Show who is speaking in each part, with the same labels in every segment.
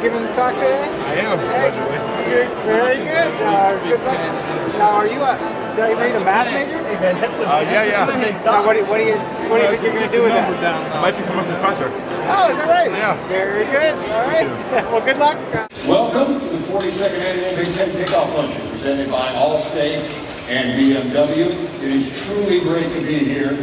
Speaker 1: giving the talk today?
Speaker 2: I am, allegedly.
Speaker 1: Good, very good. Good luck. Now, are you a math major?
Speaker 2: Yeah.
Speaker 1: Now, what do you think you're going to do with that?
Speaker 2: Might become a professor.
Speaker 1: Oh, is that right?
Speaker 2: Yeah.
Speaker 1: Very good. All right. Well, good luck.
Speaker 3: Welcome to the 42nd Annual Big Ten Kickoff Luncheon presented by Allstate and BMW. It is truly great to be here.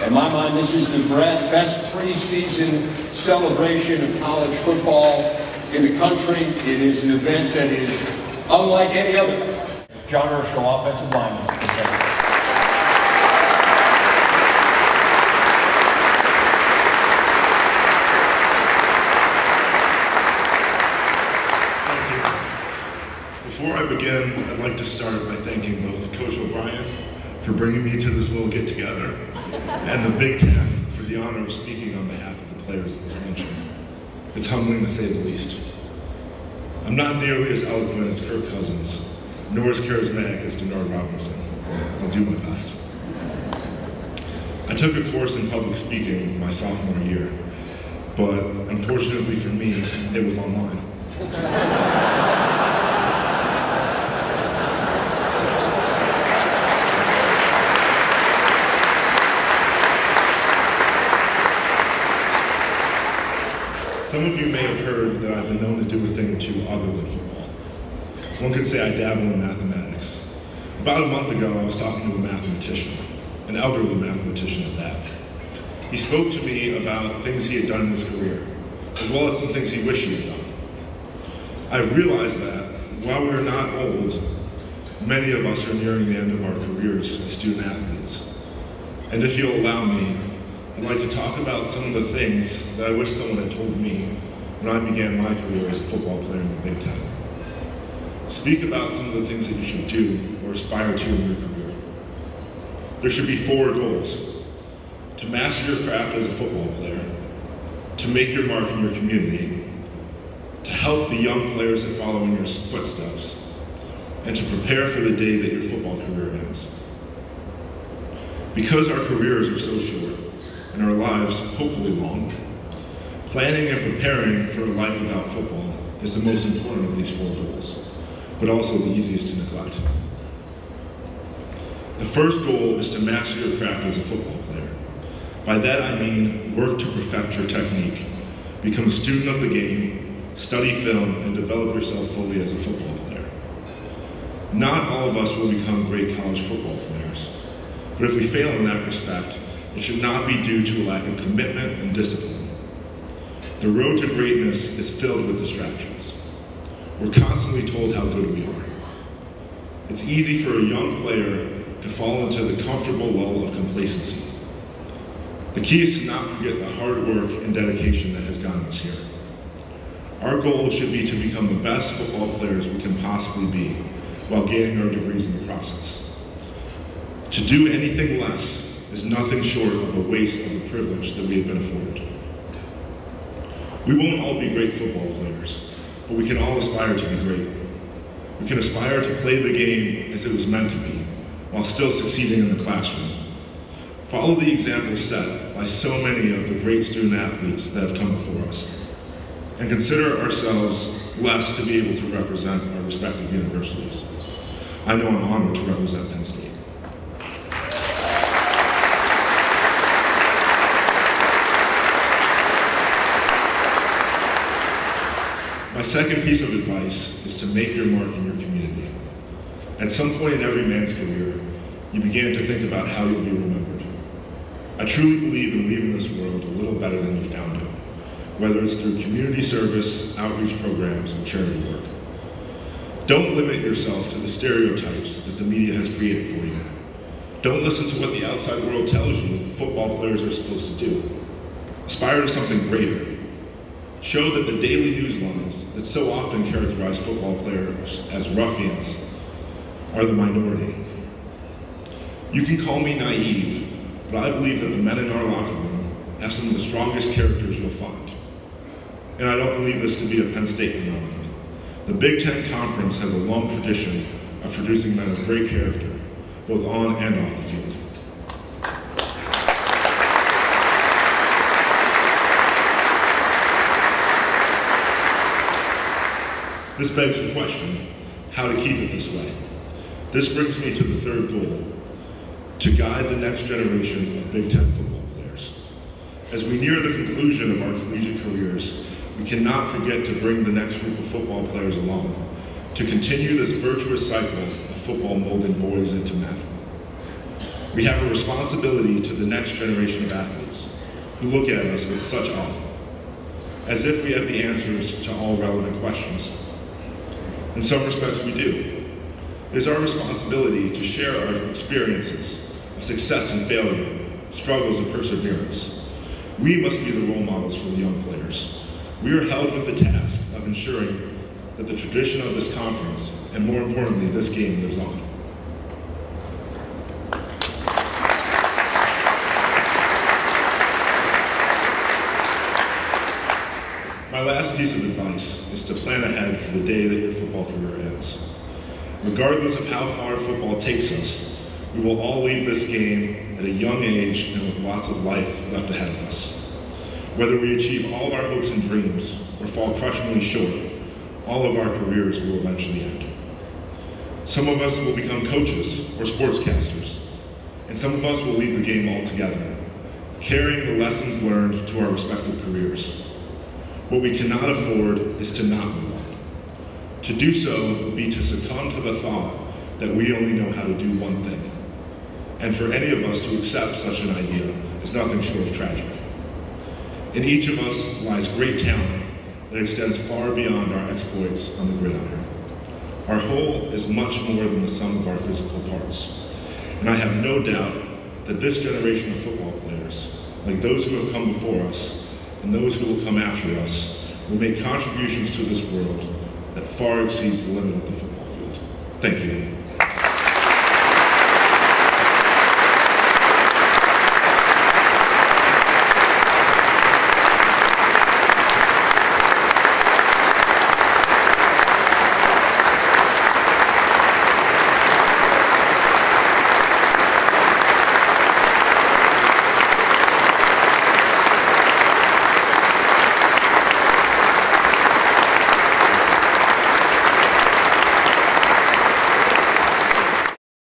Speaker 3: In my mind, this is the best preseason celebration of college football in the country. It is an event that is unlike any other. John Urschel, offensive lineman.
Speaker 4: Before I begin, I'd like to start by thanking both Coach O'Brien for bringing me to this little get-together and the Big Ten for the honor of speaking on behalf of the players at this luncheon. It's humbling to say the least. I'm not nearly as eloquent as Kirk Cousins, nor as charismatic as Denard Robinson. I'll do my best. I took a course in public speaking my sophomore year, but unfortunately for me, it was online. Some of you may have heard that I've been known to do a thing or two other than football. One could say I dabble in mathematics. About a month ago, I was talking to a mathematician, an elderly mathematician at that. He spoke to me about things he had done in his career, as well as some things he wished he had done. I've realized that, while we're not old, many of us are nearing the end of our careers as student athletes. And if you'll allow me, I'd like to talk about some of the things that I wish someone had told me when I began my career as a football player in the Big Ten. Speak about some of the things that you should do or aspire to in your career. There should be 4 goals: to master your craft as a football player, to make your mark in your community, to help the young players that follow in your footsteps, and to prepare for the day that your football career ends. Because our careers are so short, and our lives hopefully long, planning and preparing for a life without football is the most important of these 4 goals, but also the easiest to neglect. The first goal is to master your craft as a football player. By that I mean work to perfect your technique, become a student of the game, study film, and develop yourself fully as a football player. Not all of us will become great college football players, but if we fail in that respect, it should not be due to a lack of commitment and discipline. The road to greatness is filled with distractions. We're constantly told how good we are. It's easy for a young player to fall into the comfortable lull of complacency. The key is to not forget the hard work and dedication that has gotten us here. Our goal should be to become the best football players we can possibly be while gaining our degrees in the process. To do anything less is nothing short of a waste of the privilege that we have been afforded. We won't all be great football players, but we can all aspire to be great. We can aspire to play the game as it was meant to be, while still succeeding in the classroom. Follow the example set by so many of the great student athletes that have come before us, and consider ourselves blessed to be able to represent our respective universities. I know I'm honored to represent Penn State. My second piece of advice is to make your mark in your community. At some point in every man's career, you begin to think about how you'll be remembered. I truly believe in leaving this world a little better than you found it, whether it's through community service, outreach programs, and charity work. Don't limit yourself to the stereotypes that the media has created for you. Don't listen to what the outside world tells you football players are supposed to do. Aspire to something greater. Show that the daily news lines that so often characterize football players as ruffians are the minority. You can call me naive, but I believe that the men in our locker room have some of the strongest characters you'll find. And I don't believe this to be a Penn State phenomenon. The Big Ten Conference has a long tradition of producing men of great character, both on and off the field. This begs the question, how to keep it this way? This brings me to the third goal, to guide the next generation of Big Ten football players. As we near the conclusion of our collegiate careers, we cannot forget to bring the next group of football players along, to continue this virtuous cycle of football molding boys into men. We have a responsibility to the next generation of athletes who look at us with such awe, as if we have the answers to all relevant questions. In some respects, we do. It is our responsibility to share our experiences of success and failure, struggles and perseverance. We must be the role models for the young players. We are held with the task of ensuring that the tradition of this conference, and more importantly, this game, lives on. My last piece of advice is to plan ahead for the day that your football career ends. Regardless of how far football takes us, we will all leave this game at a young age and with lots of life left ahead of us. Whether we achieve all of our hopes and dreams or fall crushingly short, all of our careers will eventually end. Some of us will become coaches or sportscasters, and some of us will leave the game altogether, carrying the lessons learned to our respective careers. What we cannot afford is to not move on. To do so would be to succumb to the thought that we only know how to do one thing. And for any of us to accept such an idea is nothing short of tragic. In each of us lies great talent that extends far beyond our exploits on the gridiron. Our whole is much more than the sum of our physical parts. And I have no doubt that this generation of football players, like those who have come before us, and those who will come after us, will make contributions to this world that far exceeds the limit of the football field. Thank you.